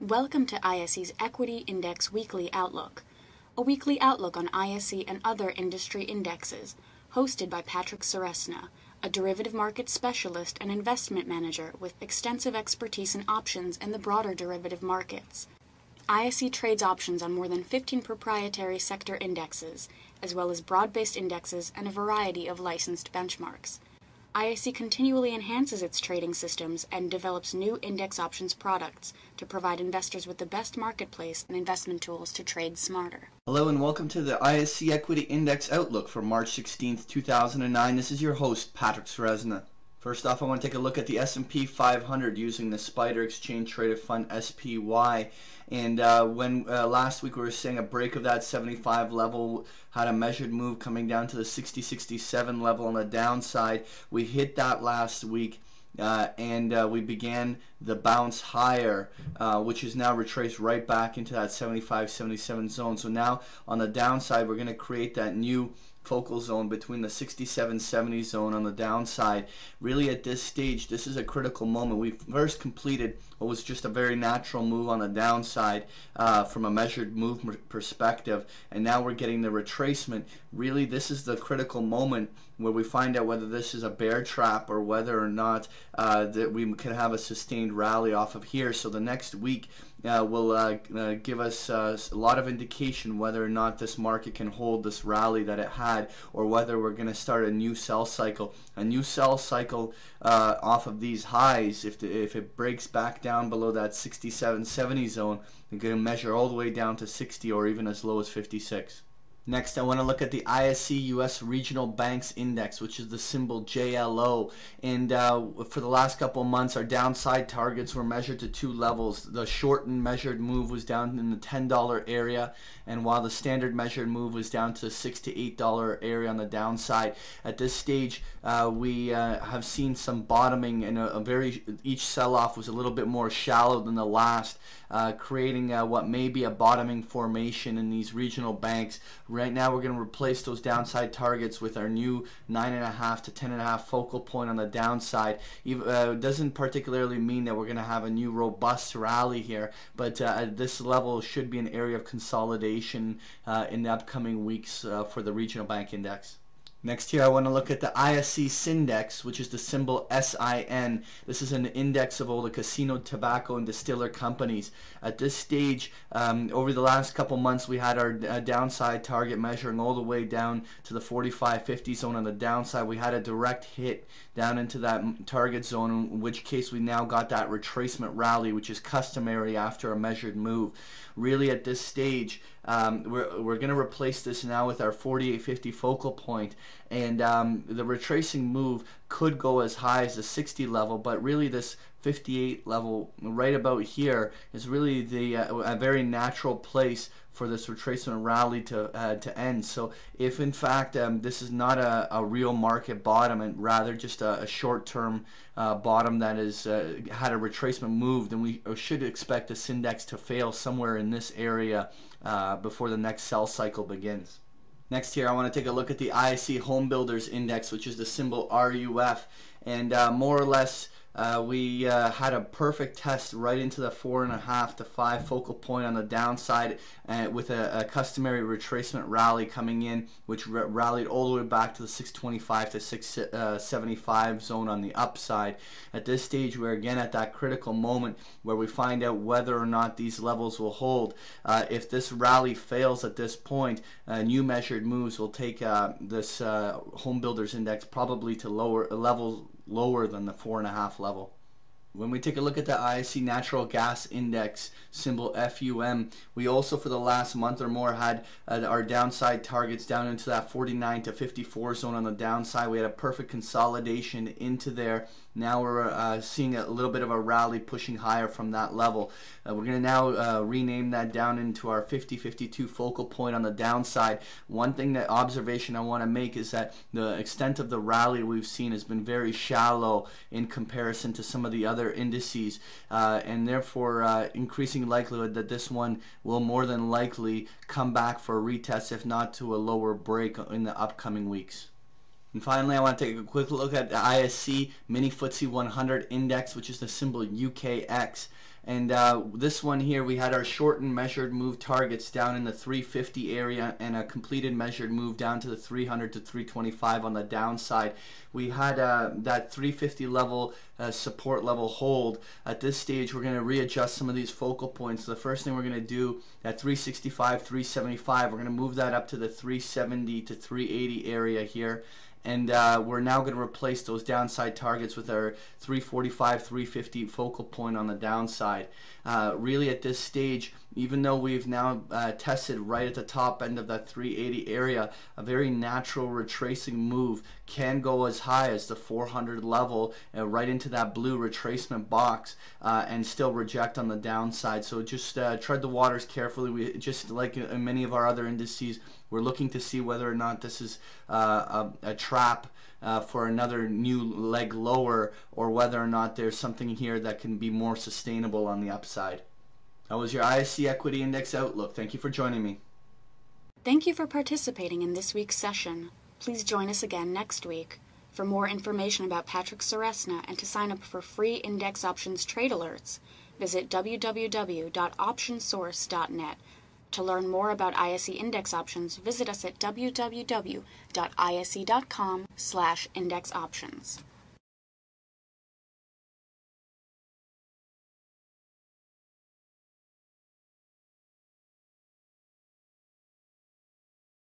Welcome to ISE's Equity Index Weekly Outlook, a weekly outlook on ISE and other industry indexes, hosted by Patrick Ceresna, a derivative market specialist and investment manager with extensive expertise in options and the broader derivative markets. ISE trades options on more than 15 proprietary sector indexes, as well as broad-based indexes and a variety of licensed benchmarks. ISE continually enhances its trading systems and develops new index options products to provide investors with the best marketplace and investment tools to trade smarter. Hello and welcome to the ISE Equity Index Outlook for March 16th, 2009. This is your host, Patrick Ceresna. First off, I want to take a look at the S&P 500 using the Spider Exchange Traded Fund SPY. And when last week we were saying a break of that 75 level, had a measured move coming down to the 60-67 level on the downside. We hit that last week. And we began the bounce higher, which is now retraced right back into that 75-77 zone. So now on the downside, we're going to create that new focal zone between the 67-70 zone on the downside. Really at this stage, this is a critical moment. We first completed what was just a very natural move on the downside from a measured move perspective, and now we're getting the retracement. Really, this is the critical moment where we find out whether this is a bear trap or whether or not that we can have a sustained rally off of here. So the next week will give us a lot of indication whether or not this market can hold this rally that it had, or whether we're going to start a new sell cycle. A new sell cycle off of these highs, if it breaks back down below that 67-70 zone, we're going to measure all the way down to 60 or even as low as 56. Next, I want to look at the ISE US Regional Banks Index, which is the symbol JLO. And for the last couple of months, our downside targets were measured to two levels. The shortened measured move was down in the $10 area, and while the standard measured move was down to the $6 to $8 area on the downside. At this stage, we have seen some bottoming, and each sell-off was a little bit more shallow than the last, creating what may be a bottoming formation in these regional banks. Right now we're going to replace those downside targets with our new 9.5 to 10.5 focal point on the downside. It doesn't particularly mean that we're going to have a new robust rally here, but this level should be an area of consolidation in the upcoming weeks for the regional bank index. Next here, I want to look at the ISE Sindex, which is the symbol SIN. This is an index of all the casino, tobacco, and distiller companies. At this stage, over the last couple months, we had our downside target measuring all the way down to the 45-50 zone on the downside. We had a direct hit down into that target zone, in which case we now got that retracement rally, which is customary after a measured move. Really, at this stage, we're going to replace this now with our 48-50 focal point, and the retracing move could go as high as the 60 level, but really this 58 level right about here is really a very natural place for this retracement rally to end. So if in fact this is not a real market bottom and rather just a short-term bottom that has had a retracement move, then we should expect the Sindex to fail somewhere in this area before the next sell cycle begins. Next here, I want to take a look at the ISE Home Builders Index, which is the symbol RUF, and more or less we had a perfect test right into the 4.5 to 5 focal point on the downside, with a customary retracement rally coming in, which rallied all the way back to the 625 to 675 zone on the upside. At this stage, we're again at that critical moment where we find out whether or not these levels will hold. If this rally fails at this point, new measured moves will take this Home Builders Index probably to levels lower than the 4.5 level. When we take a look at the ISE Natural Gas Index, symbol FUM, we also for the last month or more had our downside targets down into that 49 to 54 zone on the downside. We had a perfect consolidation into there. Now we're seeing a little bit of a rally pushing higher from that level. We're going to now rename that down into our 50-52 focal point on the downside. One thing, that observation I want to make, is that the extent of the rally we've seen has been very shallow in comparison to some of the other indices, and therefore increasing likelihood that this one will more than likely come back for a retest, if not to a lower break in the upcoming weeks. And finally, I want to take a quick look at the ISE Mini FTSE 100 Index, which is the symbol UKX. And this one here, we had our shortened measured move targets down in the 350 area and a completed measured move down to the 300 to 325 on the downside. We had that 350 level support level hold. At this stage, we're going to readjust some of these focal points. The first thing we're going to do at 365, 375, we're going to move that up to the 370 to 380 area here. And we're now going to replace those downside targets with our 345, 350 focal point on the downside. Really at this stage, even though we've now tested right at the top end of that 380 area, a very natural retracing move can go as high as the 400 level, right into that blue retracement box, and still reject on the downside. So just tread the waters carefully. We just like in many of our other indices, we're looking to see whether or not this is a trap for another new leg lower, or whether or not there's something here that can be more sustainable on the upside. That was your ISE Equity Index Outlook. Thank you for joining me. Thank you for participating in this week's session. Please join us again next week. For more information about Patrick Ceresna and to sign up for free index options trade alerts, visit www.optionsource.net. To learn more about ISE index options, visit us at www.ise.com/indexoptions.